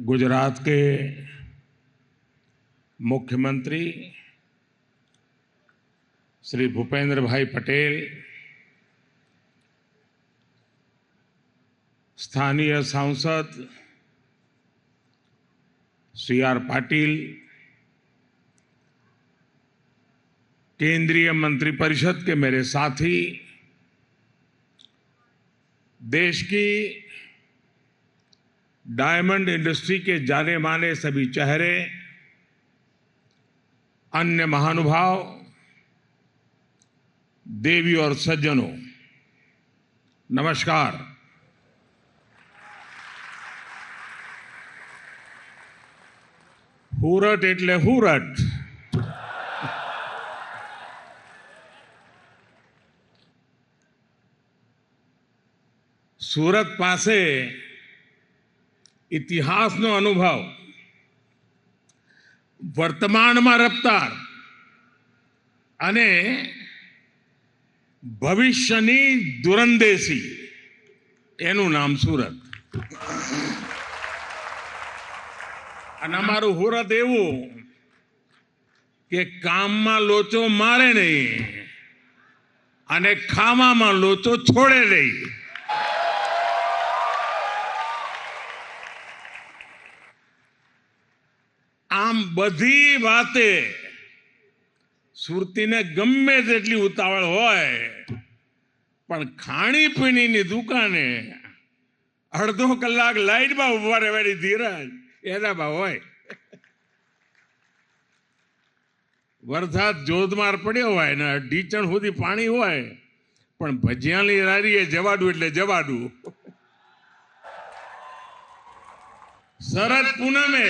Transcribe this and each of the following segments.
गुजरात के मुख्यमंत्री श्री भूपेंद्र भाई पटेल, स्थानीय सांसद सी आर पाटिल, केंद्रीय मंत्रिपरिषद के मेरे साथी, देश की डायमंड इंडस्ट्री के जाने माने सभी चेहरे, अन्य महानुभाव, देवी और सज्जनों, नमस्कार। हुरट एटले हुरट। सूरत पासे इतिहासનો અનુભવ, વર્તમાનમાં રફતાર અને ભવિષ્યની દૂરંદેશી, એનું નામ સુરત. અને અમારું સુરત એવું કે કામમાં લોચો મારે નહીં અને ખાવામાં લોચો છોડે નહીં. આમ બધી વાતે સુરતીને ગમે તેટલી ઉતાવળ હોય, પણ ખાણીપીણીની દુકાને અડધો કલાક લાઈટમાં ઉભા રહેવાની ધીરજ એનામાં હોય. વરસાદ જોધમાર પડ્યો હોય ને ઢીચણ સુધી પાણી હોય, પણ ભજીયાની લારીએ જવાડું એટલે જવાડું. શરદ પૂનમે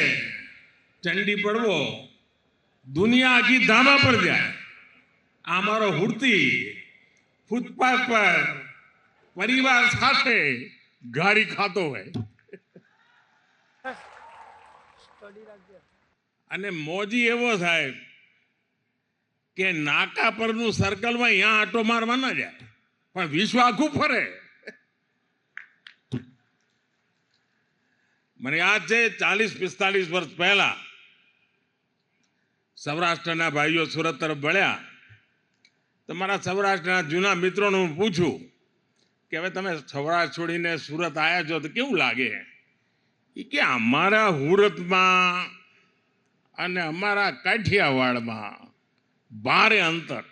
ચંડી પડવો, દુનિયા આખી ધાબા પર જાય. આ મારો હુડતી ફૂટપાથ પર પરિવાર સાથે ગાડી ખાતો હોય અને મોજી એવો સાહેબ કે નાકા પરનું સર્કલમાં અહીંયા આટો મારવા ના જાય, પણ વિશ્વ આખું ફરે. મને યાદ છે 40-45 વર્ષ પહેલા સૌરાષ્ટ્રના ભાઈઓ સુરત તરફ વળ્યા તો મારા સૌરાષ્ટ્રના જૂના મિત્રોને હું પૂછું કે હવે તમે સૌરાષ્ટ્ર છોડીને સુરત આવ્યા છો તો કેવું લાગે? કે અમારા સુરતમાં અને અમારા કાઠિયાવાડમાં ભારે અંતર.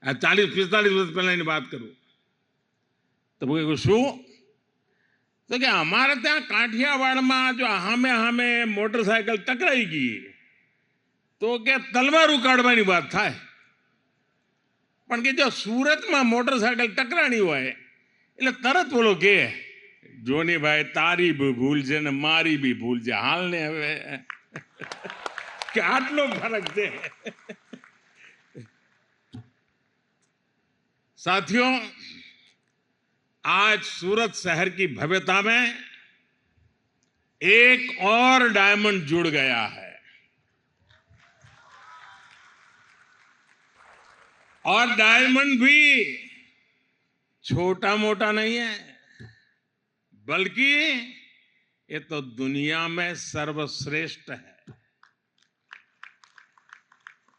આ 40-45 વર્ષ પહેલાની વાત કરું તો શું? તો કે અમારે ત્યાં કાઠિયાવાડમાં જો હામે મોટરસાયકલ ટકરાઈ ગઈ તો કે તલવાર ઉકાળવાની વાત થાય, પણ કે જો સુરતમાં મોટરસાયકલ ટકરાણી હોય એટલે તરત બોલો કે જોની ભાઈ તારી બી ભૂલ છે ને મારી બી ભૂલ છે, હાલ ને હવે કે આટલો ફરક છે. साथियों, आज सूरत शहर की भव्यता में एक और डायमंड जुड़ गया है. और डायमंड भी छोटा मोटा नहीं है, बल्कि ये तो दुनिया में सर्वश्रेष्ठ है.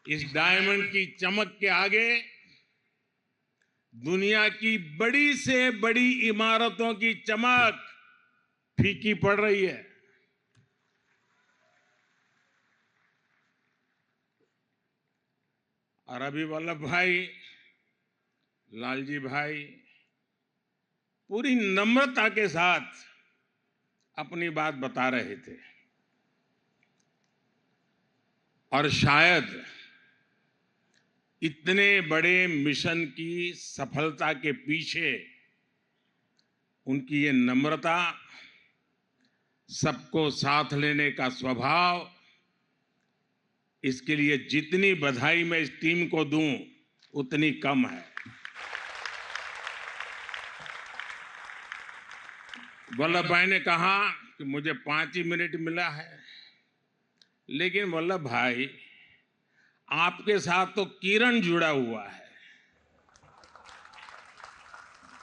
इस डायमंड की चमक के आगे दुनिया की बड़ी से बड़ी इमारतों की चमक फीकी पड़ रही है. और अभी वल्लभ भाई, लालजी भाई पूरी नम्रता के साथ अपनी बात बता रहे थे, और शायद इतने बड़े मिशन की सफलता के पीछे उनकी ये नम्रता, सबको साथ लेने का स्वभाव, इसके लिए जितनी बधाई मैं इस टीम को दूं उतनी कम है. वल्लभ भाई ने कहा कि मुझे 5 ही मिनट मिला है, लेकिन वल्लभ भाई आपके साथ तो किरण जुड़ा हुआ है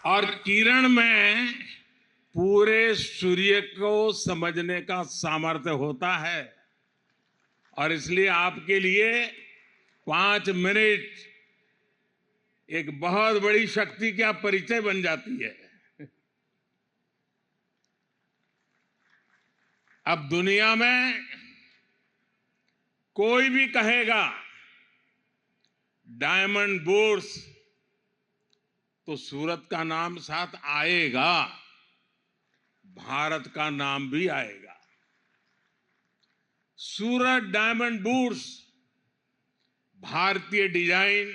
और किरण में पूरे सूर्य को समझने का सामर्थ्य होता है। और इसलिए आपके लिए 5 मिनट एक बहुत बड़ी शक्ति का परिचय बन जाती है। अब दुनिया में कोई भी कहेगा डायमंड बुर्स तो सूरत का नाम साथ आएगा, भारत का नाम भी आएगा। सूरत डायमंड बुर्स भारतीय डिजाइन,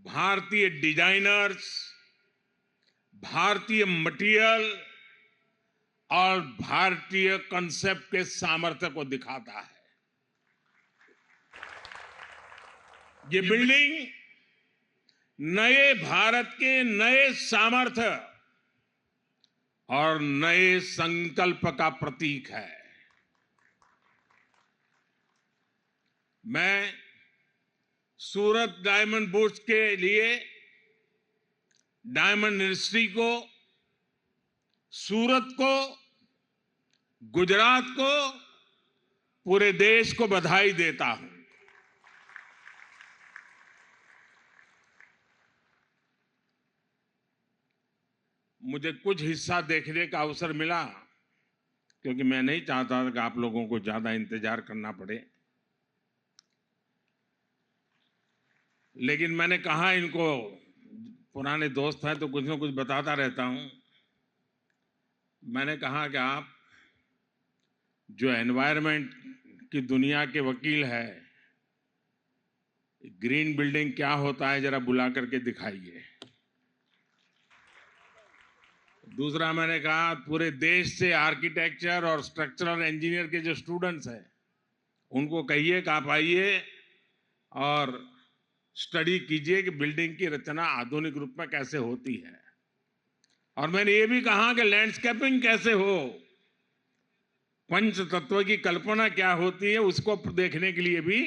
भारतीय डिजाइनर्स, भारतीय मटेरियल और भारतीय कंसेप्ट के सामर्थ्य को दिखाता है। ये बिल्डिंग नए भारत के नए सामर्थ्य और नए संकल्प का प्रतीक है। मैं सूरत डायमंड बुर्स के लिए डायमंड इंडस्ट्री को, सूरत को, गुजरात को, पूरे देश को बधाई देता हूं। मुझे कुछ हिस्सा देखने का अवसर मिला, क्योंकि मैं नहीं चाहता था कि आप लोगों को ज्यादा इंतजार करना पड़े। लेकिन मैंने कहा इनको, पुराने दोस्त हैं तो कुछ ना कुछ बताता रहता हूं। मैंने कहा कि आप जो एनवायरनमेंट की दुनिया के वकील है, ग्रीन बिल्डिंग क्या होता है जरा बुला करके दिखाइए। दूसरा मैंने कहा पूरे देश से आर्किटेक्चर और स्ट्रक्चरल इंजीनियर के जो स्टूडेंट्स हैं उनको कहिए कि आप आइए और स्टडी कीजिए कि बिल्डिंग की रचना आधुनिक रूप में कैसे होती है। और मैंने ये भी कहा कि लैंडस्केपिंग कैसे हो, पंच तत्व की कल्पना क्या होती है, उसको देखने के लिए भी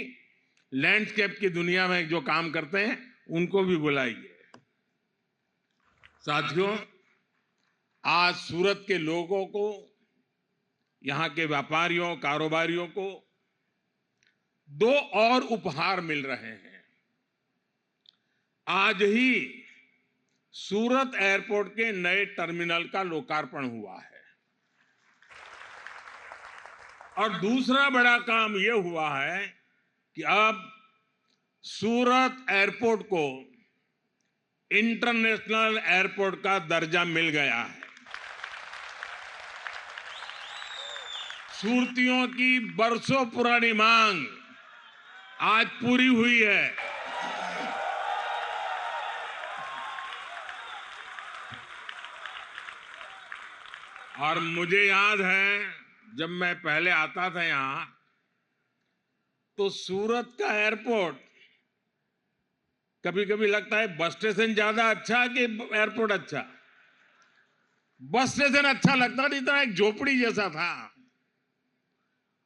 लैंडस्केप की दुनिया में जो काम करते हैं उनको भी बुलाइए। साथियों, आज सूरत के लोगों को, यहां के व्यापारियों, कारोबारियों को 2 और उपहार मिल रहे हैं। आज ही सूरत एयरपोर्ट के नए टर्मिनल का लोकार्पण हुआ है और दूसरा बड़ा काम यह हुआ है कि अब सूरत एयरपोर्ट को इंटरनेशनल एयरपोर्ट का दर्जा मिल गया है। सूरतियों की बरसों पुरानी मांग आज पूरी हुई है। और मुझे याद है जब मैं पहले आता था यहां तो सूरत का एयरपोर्ट कभी कभी लगता है बस स्टेशन ज्यादा अच्छा कि एयरपोर्ट अच्छा। बस स्टेशन अच्छा लगता नहीं था, एक झोपड़ी जैसा था।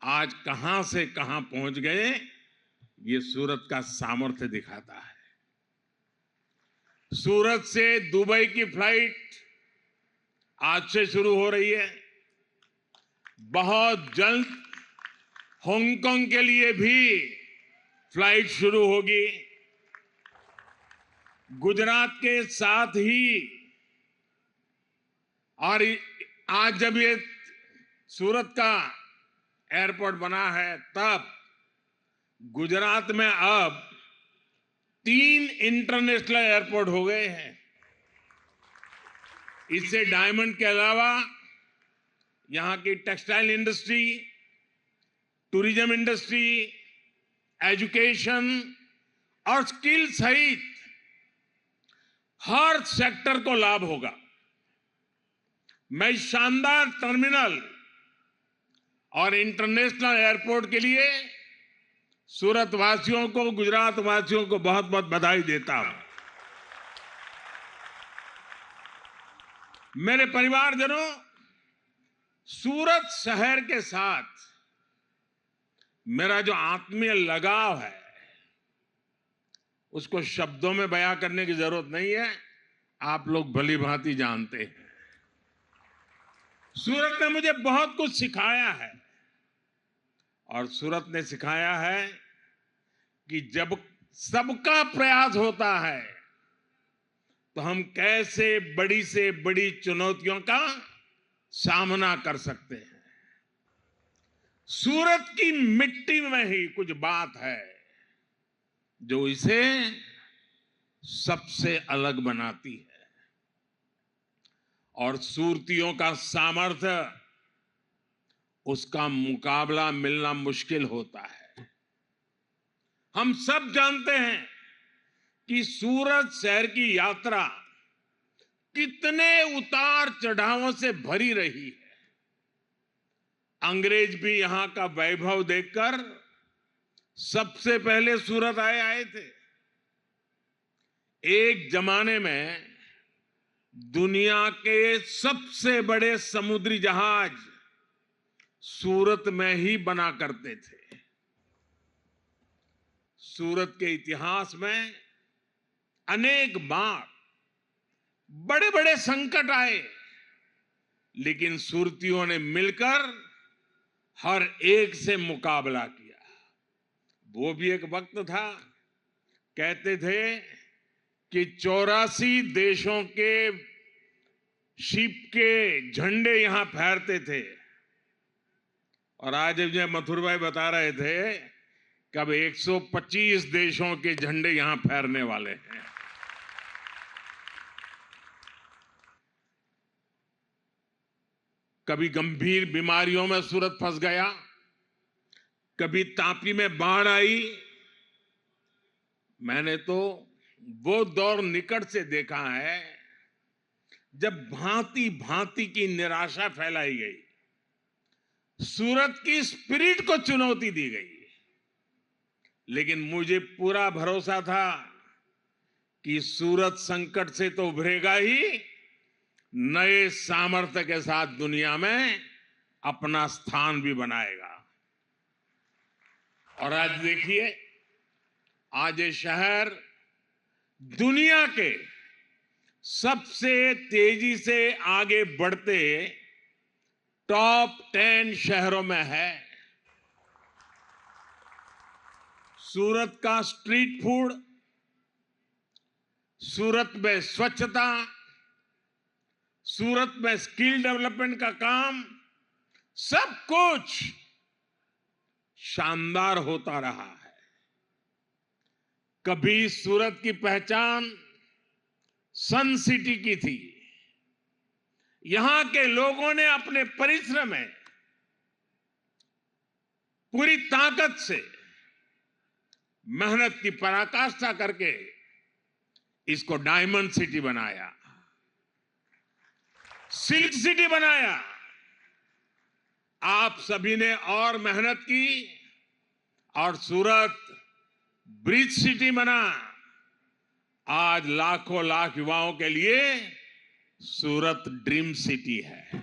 आज कहां से कहां पहुंच गए, ये सूरत का सामर्थ्य दिखाता है। सूरत से दुबई की फ्लाइट आज से शुरू हो रही है। बहुत जल्द हांगकांग के लिए भी फ्लाइट शुरू होगी। गुजरात के साथ ही, और आज जब ये सूरत का एयरपोर्ट बना है तब गुजरात में अब 3 इंटरनेशनल एयरपोर्ट हो गए हैं। इससे डायमंड के अलावा यहां की textile industry, tourism industry, education और स्किल सहित हर सेक्टर को लाभ होगा। मैं इस शानदार टर्मिनल और इंटरनेशनल एयरपोर्ट के लिए सूरत वासियों को, गुजरात वासियों को बहुत बहुत बधाई देता हूं। मेरे परिवारजनों, सूरत शहर के साथ मेरा जो आत्मीय लगाव है उसको शब्दों में बयां करने की जरूरत नहीं है, आप लोग भली भांति जानते हैं। सूरत ने मुझे बहुत कुछ सिखाया है और सूरत ने सिखाया है कि जब सबका प्रयास होता है तो हम कैसे बड़ी से बड़ी चुनौतियों का सामना कर सकते हैं। सूरत की मिट्टी में ही कुछ बात है जो इसे सबसे अलग बनाती है और सूरतियों का सामर्थ्य, उसका मुकाबला मिलना मुश्किल होता है। हम सब जानते हैं कि सूरत शहर की यात्रा कितने उतार चढ़ावों से भरी रही है। अंग्रेज भी यहां का वैभव देखकर सबसे पहले सूरत आए थे। एक जमाने में दुनिया के सबसे बड़े समुद्री जहाज सूरत में ही बना करते थे। सूरत के इतिहास में अनेक बार बड़े बड़े संकट आए, लेकिन सूरतियों ने मिलकर हर एक से मुकाबला किया। वो भी एक वक्त था, कहते थे कि 84 देशों के शिप के झंडे यहां फहरते थे और आज जब मथुर भाई बता रहे थे कब 125 देशों के झंडे यहां फहरने वाले हैं। कभी गंभीर बीमारियों में सूरत फंस गया, कभी तापी में बाढ़ आई। मैंने तो वो दौर निकट से देखा है जब भांति भांति की निराशा फैलाई गई, सूरत की स्पिरिट को चुनौती दी गई, लेकिन मुझे पूरा भरोसा था कि सूरत संकट से तो उभरेगा ही, नए सामर्थ्य के साथ दुनिया में अपना स्थान भी बनाएगा। और आज देखिए, आज ये शहर दुनिया के सबसे तेजी से आगे बढ़ते टॉप 10 शहरों में है। सूरत का स्ट्रीट फूड, सूरत में स्वच्छता, सूरत में स्किल डेवलपमेंट का काम, सब कुछ शानदार होता रहा है। कभी सूरत की पहचान सन सिटी की थी। यहां के लोगों ने अपने परिश्रम में पूरी ताकत से मेहनत की पराकाष्ठा करके इसको डायमंड सिटी बनाया, सिल्क सिटी बनाया। आप सभी ने और मेहनत की और सूरत ब्रिज सिटी बना। आज लाखों लाख युवाओं के लिए सूरत ड्रीम सिटी है।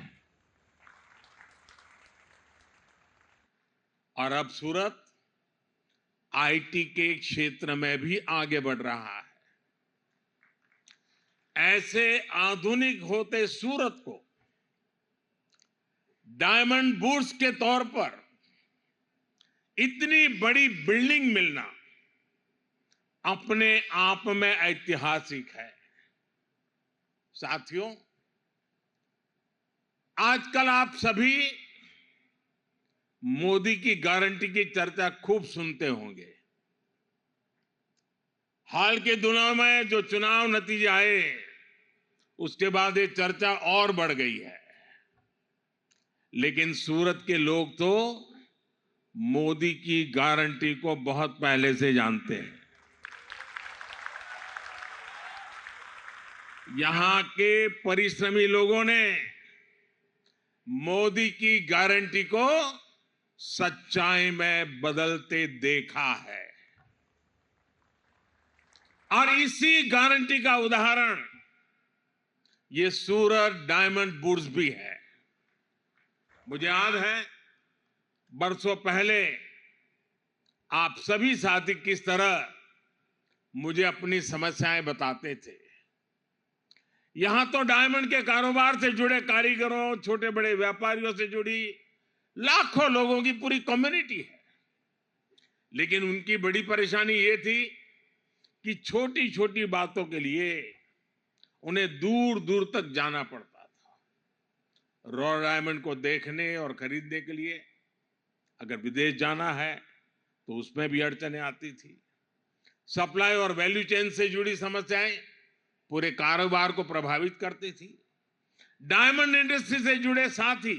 और अब सूरत आईटी के क्षेत्र में भी आगे बढ़ रहा है। ऐसे आधुनिक होते सूरत को डायमंड बुर्स के तौर पर इतनी बड़ी बिल्डिंग मिलना अपने आप में ऐतिहासिक है। साथियों, आजकल आप सभी मोदी की गारंटी की चर्चा खूब सुनते होंगे। हाल के दिनों में जो चुनाव नतीजे आए, उसके बाद ये चर्चा और बढ़ गई है। लेकिन सूरत के लोग तो मोदी की गारंटी को बहुत पहले से जानते हैं। यहां के परिश्रमी लोगों ने मोदी की गारंटी को सच्चाई में बदलते देखा है और इसी गारंटी का उदाहरण ये सूरत डायमंड बुर्स भी है। मुझे याद है बरसों पहले आप सभी साथी किस तरह मुझे अपनी समस्याएं बताते थे। यहां तो डायमंड के कारोबार से जुड़े कारीगरों, छोटे बड़े व्यापारियों से जुड़ी लाखों लोगों की पूरी कम्युनिटी है। लेकिन उनकी बड़ी परेशानी ये थी कि छोटी छोटी बातों के लिए उन्हें दूर दूर तक जाना पड़ता था। रॉ डायमंड को देखने और खरीदने के लिए अगर विदेश जाना है तो उसमें भी अड़चनें आती थी। सप्लाई और वैल्यू चेन से जुड़ी समस्याएं पूरे कारोबार को प्रभावित करती थी। डायमंड इंडस्ट्री से जुड़े साथी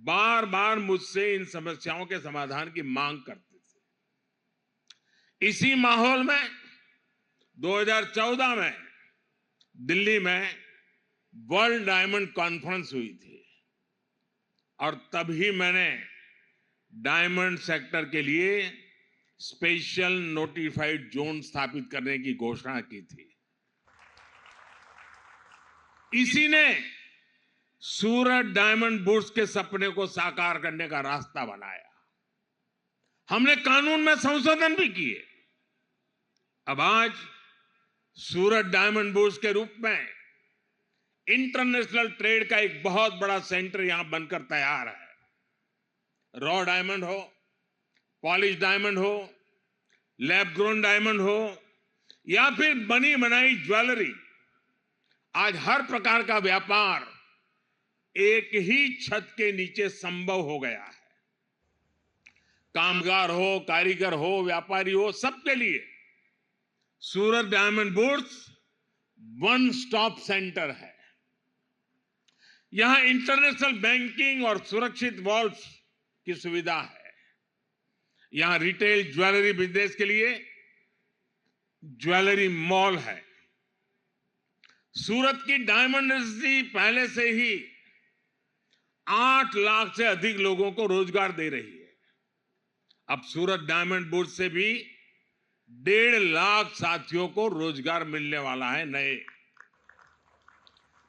बार बार मुझसे इन समस्याओं के समाधान की मांग करते थे। इसी माहौल में 2014 में दिल्ली में वर्ल्ड डायमंड कॉन्फ्रेंस हुई थी और तभी मैंने डायमंड सेक्टर के लिए स्पेशल नोटिफाइड जोन स्थापित करने की घोषणा की थी। इसी ने सूरत डायमंड बुर्स के सपने को साकार करने का रास्ता बनाया। हमने कानून में संशोधन भी किए। अब आज सूरत डायमंड बुर्स के रूप में इंटरनेशनल ट्रेड का एक बहुत बड़ा सेंटर यहां बनकर तैयार है। रॉ डायमंड हो, पॉलिश डायमंड हो, लैब ग्रोन डायमंड हो या फिर बनी बनाई ज्वेलरी, आज हर प्रकार का व्यापार एक ही छत के नीचे संभव हो गया है। कामगार हो, कारीगर हो, व्यापारी हो, सबके लिए Surat diamond bourse one stop centre है। यहां इंटरनेशनल बैंकिंग और सुरक्षित वॉल्व्स की सुविधा है। यहां रिटेल ज्वेलरी बिजनेस के लिए ज्वेलरी मॉल है। सूरत की डायमंड इंडस्ट्री पहले से ही 8 लाख से अधिक लोगों को रोजगार दे रही है। अब सूरत डायमंड बुर्स से भी 1.5 लाख साथियों को रोजगार मिलने वाला है नए।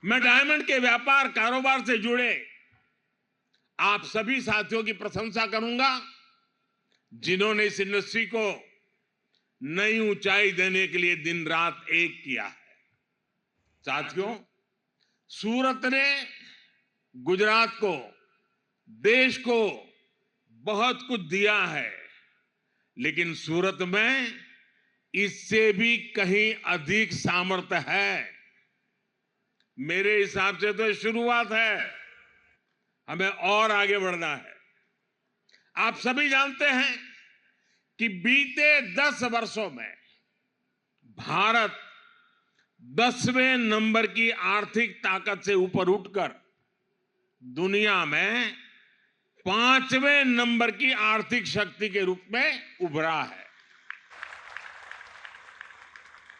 मैं डायमंड के व्यापार कारोबार से जुड़े आप सभी साथियों की प्रशंसा करूंगा जिन्होंने इस इंडस्ट्री को नई ऊंचाई देने के लिए दिन रात एक किया है। साथियों, सूरत ने गुजरात को, देश को बहुत कुछ दिया है, लेकिन सूरत में इससे भी कहीं अधिक सामर्थ्य है। मेरे हिसाब से तो शुरुआत है, हमें और आगे बढ़ना है। आप सभी जानते हैं कि बीते 10 वर्षों में भारत 10वें नंबर की आर्थिक ताकत से ऊपर उठकर दुनिया में 5वें नंबर की आर्थिक शक्ति के रूप में उभरा है।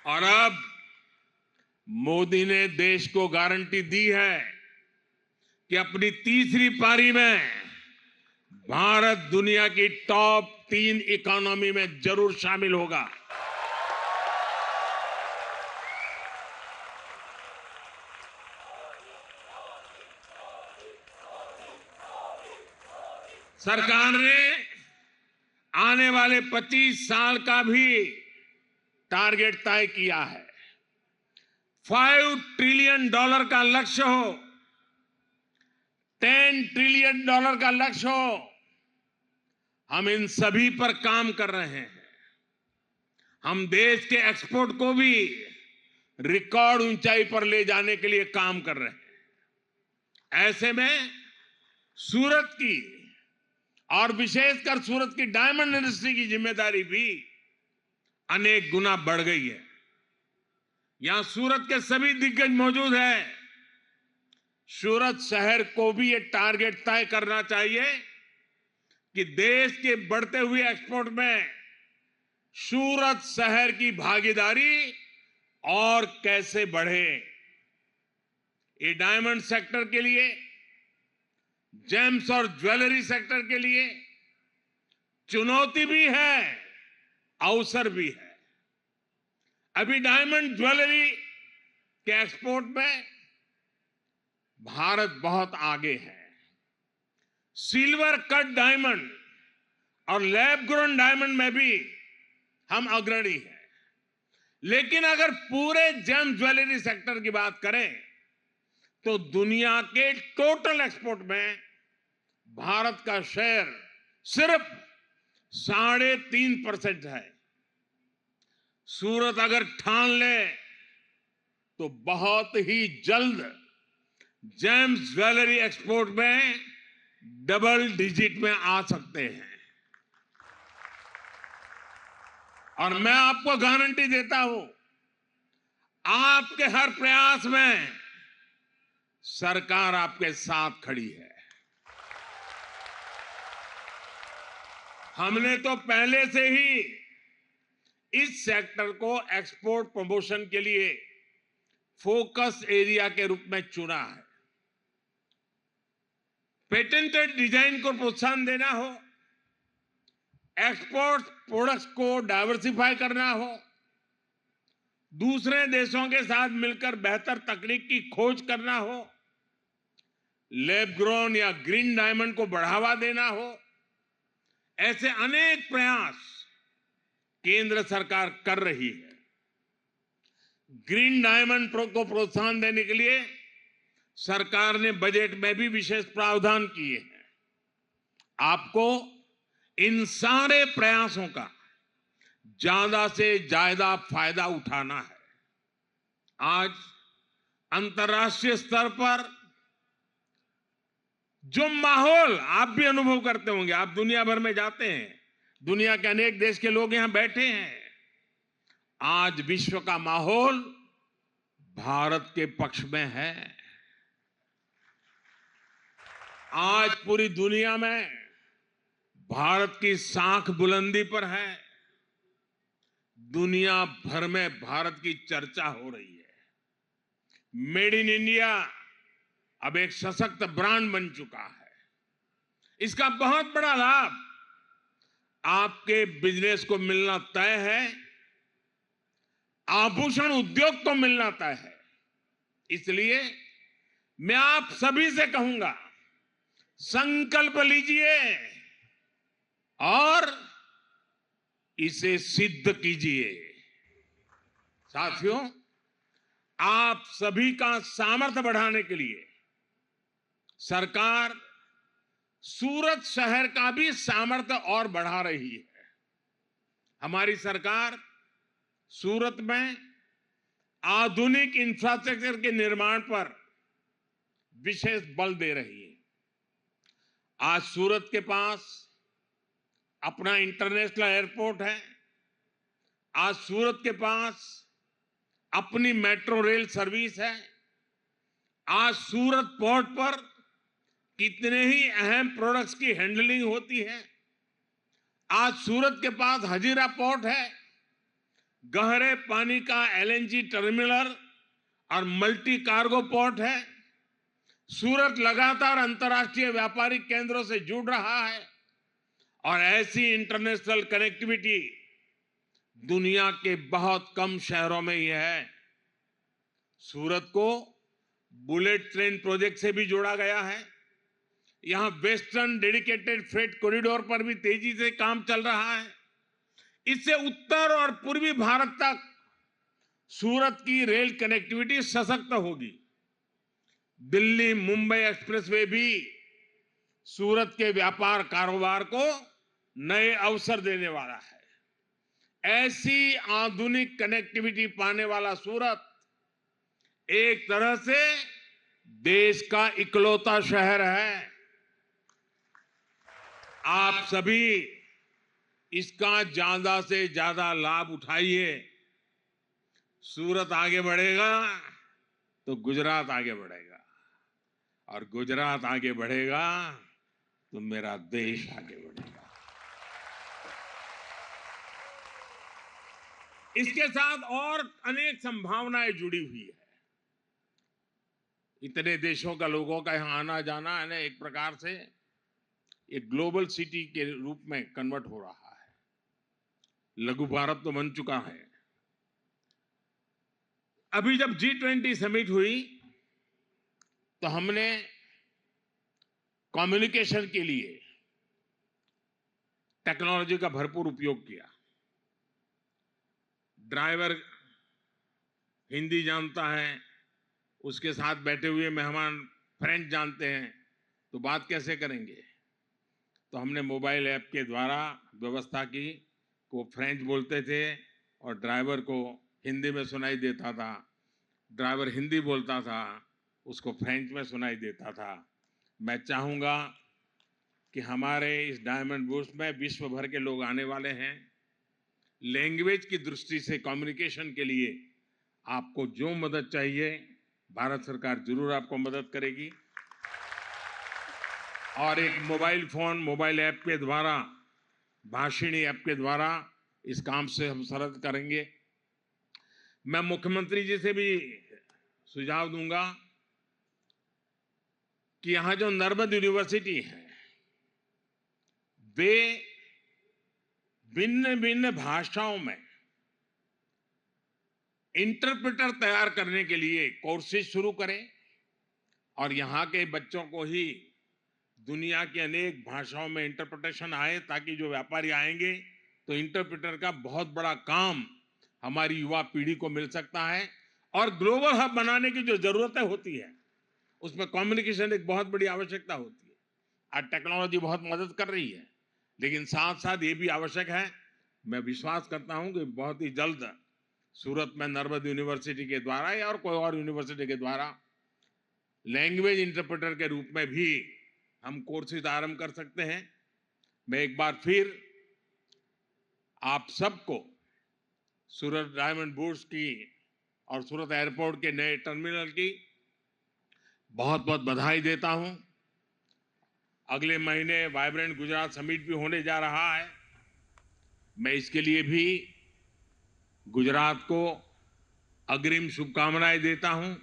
और अब मोदी ने देश को गारंटी दी है कि अपनी तीसरी पारी में भारत दुनिया की टॉप 3 इकोनॉमी में जरूर शामिल होगा। सरकार ने आने वाले 25 साल का भी टारगेट तय किया है। $5 ट्रिलियन का लक्ष्य हो, $10 ट्रिलियन का लक्ष्य हो, हम इन सभी पर काम कर रहे हैं। हम देश के एक्सपोर्ट को भी रिकॉर्ड ऊंचाई पर ले जाने के लिए काम कर रहे हैं। ऐसे में सूरत की और विशेषकर सूरत की डायमंड इंडस्ट्री की जिम्मेदारी भी अनेक गुना बढ़ गई है। यहां सूरत के सभी दिग्गज मौजूद हैं। सूरत शहर को भी ये टारगेट तय करना चाहिए कि देश के बढ़ते हुए एक्सपोर्ट में सूरत शहर की भागीदारी और कैसे बढ़े। ये डायमंड सेक्टर के लिए, जेम्स और ज्वेलरी सेक्टर के लिए चुनौती भी है, अवसर भी है। अभी डायमंड ज्वेलरी के एक्सपोर्ट में भारत बहुत आगे है। सिल्वर कट डायमंड और लैब ग्रोन डायमंड में भी हम अग्रणी हैं। लेकिन अगर पूरे जेम ज्वेलरी सेक्टर की बात करें तो दुनिया के टोटल एक्सपोर्ट में भारत का शेयर सिर्फ 3.5% है। सूरत अगर ठान ले तो बहुत ही जल्द जेम्स ज्वेलरी एक्सपोर्ट में डबल डिजिट में आ सकते हैं। और मैं आपको गारंटी देता हूं, आपके हर प्रयास में सरकार आपके साथ खड़ी है। हमने तो पहले से ही इस सेक्टर को एक्सपोर्ट प्रमोशन के लिए फोकस एरिया के रूप में चुना है। पेटेंटेड डिजाइन को प्रोत्साहन देना हो, एक्सपोर्ट प्रोडक्ट्स को डाइवर्सिफाई करना हो, दूसरे देशों के साथ मिलकर बेहतर तकनीक की खोज करना हो, लैब ग्रोन या ग्रीन डायमंड को बढ़ावा देना हो, ऐसे अनेक प्रयास केंद्र सरकार कर रही है। ग्रीन डायमंड को प्रोत्साहन देने के लिए सरकार ने बजट में भी विशेष प्रावधान किए हैं। आपको इन सारे प्रयासों का ज्यादा से ज्यादा फायदा उठाना है। आज अंतर्राष्ट्रीय स्तर पर जो माहौल आप भी अनुभव करते होंगे, आप दुनिया भर में जाते हैं, दुनिया के अनेक देश के लोग यहां बैठे हैं। आज विश्व का माहौल भारत के पक्ष में है। आज पूरी दुनिया में भारत की साख बुलंदी पर है। दुनिया भर में भारत की चर्चा हो रही है। मेड इन इंडिया अब एक सशक्त ब्रांड बन चुका है। इसका बहुत बड़ा लाभ आपके बिजनेस को मिलना तय है, आभूषण उद्योग को मिलना तय है। इसलिए मैं आप सभी से कहूंगा, संकल्प लीजिए और इसे सिद्ध कीजिए। साथियों, आप सभी का सामर्थ्य बढ़ाने के लिए सरकार सूरत शहर का भी सामर्थ्य और बढ़ा रही है। हमारी सरकार सूरत में आधुनिक इंफ्रास्ट्रक्चर के निर्माण पर विशेष बल दे रही है। आज सूरत के पास अपना इंटरनेशनल एयरपोर्ट है। आज सूरत के पास अपनी मेट्रो रेल सर्विस है। आज सूरत पोर्ट पर कितने ही अहम प्रोडक्ट्स की हैंडलिंग होती है। आज सूरत के पास हजीरा पोर्ट है, गहरे पानी का एलएनजी टर्मिनल और मल्टी कार्गो पोर्ट है। सूरत लगातार अंतर्राष्ट्रीय व्यापारिक केंद्रों से जुड़ रहा है और ऐसी इंटरनेशनल कनेक्टिविटी दुनिया के बहुत कम शहरों में ही है। सूरत को बुलेट ट्रेन प्रोजेक्ट से भी जोड़ा गया है। यहां वेस्टर्न डेडिकेटेड फ्रेट कॉरिडोर पर भी तेजी से काम चल रहा है। इससे उत्तर और पूर्वी भारत तक सूरत की रेल कनेक्टिविटी सशक्त होगी। दिल्ली मुंबई एक्सप्रेसवे भी सूरत के व्यापार कारोबार को नए अवसर देने वाला है। ऐसी आधुनिक कनेक्टिविटी पाने वाला सूरत एक तरह से देश का इकलौता शहर है। आप सभी इसका ज्यादा से ज्यादा लाभ उठाइए। सूरत आगे बढ़ेगा तो गुजरात आगे बढ़ेगा, और गुजरात आगे बढ़ेगा तो मेरा देश आगे बढ़ेगा। इसके साथ और अनेक संभावनाएं जुड़ी हुई है। इतने देशों का लोगों का यहां आना जाना है ना, एक प्रकार से एक ग्लोबल सिटी के रूप में कन्वर्ट हो रहा है। लघु भारत तो बन चुका है। अभी जब G20 समिट हुई तो हमने कम्युनिकेशन के लिए टेक्नोलॉजी का भरपूर उपयोग किया। ड्राइवर हिंदी जानता है, उसके साथ बैठे हुए मेहमान फ्रेंच जानते हैं, तो बात कैसे करेंगे? तो हमने मोबाइल ऐप के द्वारा व्यवस्था की, वो फ्रेंच बोलते थे और ड्राइवर को हिंदी में सुनाई देता था, ड्राइवर हिंदी बोलता था, उसको फ्रेंच में सुनाई देता था। मैं चाहूँगा कि हमारे इस डायमंड बुर्स में विश्व भर के लोग आने वाले हैं। लैंग्वेज की दृष्टि से कम्युनिकेशन के लिए आपको जो मदद चाहिए, भारत सरकार जरूर आपको मदद करेगी। और एक मोबाइल फोन, मोबाइल ऐप के द्वारा, भाषिणी ऐप के द्वारा इस काम से हम सरल करेंगे। मैं मुख्यमंत्री जी से भी सुझाव दूंगा कि यहां जो नर्मद यूनिवर्सिटी है, वे भिन्न भिन्न भाषाओं में इंटरप्रेटर तैयार करने के लिए कोर्सेज शुरू करें और यहाँ के बच्चों को ही दुनिया की अनेक भाषाओं में इंटरप्रिटेशन आए, ताकि जो व्यापारी आएंगे तो इंटरप्रेटर का बहुत बड़ा काम हमारी युवा पीढ़ी को मिल सकता है। और ग्लोबल हब बनाने की जो जरूरतें होती है, उसमें कम्युनिकेशन एक बहुत बड़ी आवश्यकता होती है। आज टेक्नोलॉजी बहुत मदद कर रही है, लेकिन साथ साथ ये भी आवश्यक है। मैं विश्वास करता हूं कि बहुत ही जल्द सूरत में नर्मद यूनिवर्सिटी के द्वारा या और कोई और यूनिवर्सिटी के द्वारा लैंग्वेज इंटरप्रेटर के रूप में भी हम कोर्सेज आरंभ कर सकते हैं। मैं एक बार फिर आप सबको सूरत डायमंड बुर्स की और सूरत एयरपोर्ट के नए टर्मिनल की बहुत बहुत बधाई देता हूं। अगले महीने वाइब्रेंट गुजरात समिट भी होने जा रहा है। मैं इसके लिए भी गुजरात को अग्रिम शुभकामनाएं देता हूं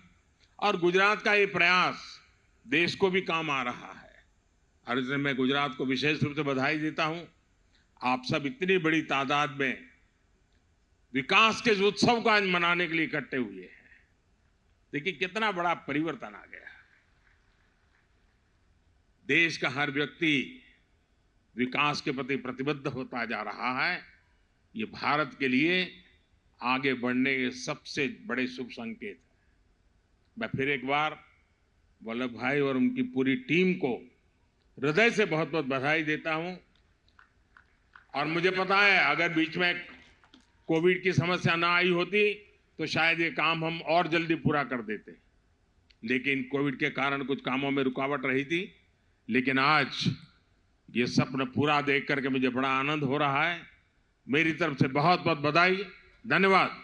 और गुजरात का ये प्रयास देश को भी काम आ रहा है, और इसलिए मैं गुजरात को विशेष रूप से बधाई देता हूं। आप सब इतनी बड़ी तादाद में विकास के इस उत्सव को आज मनाने के लिए इकट्ठे हुए हैं। देखिए कितना बड़ा परिवर्तन आ गया। देश का हर व्यक्ति विकास के प्रति प्रतिबद्ध होता जा रहा है। ये भारत के लिए आगे बढ़ने के सबसे बड़े शुभ संकेत है। मैं फिर एक बार वल्लभ भाई और उनकी पूरी टीम को हृदय से बहुत बहुत बधाई देता हूं। और मुझे पता है, अगर बीच में कोविड की समस्या ना आई होती तो शायद ये काम हम और जल्दी पूरा कर देते, लेकिन कोविड के कारण कुछ कामों में रुकावट रही थी। लेकिन आज ये सपना पूरा देख करके मुझे बड़ा आनंद हो रहा है। मेरी तरफ से बहुत बहुत बधाई, धन्यवाद।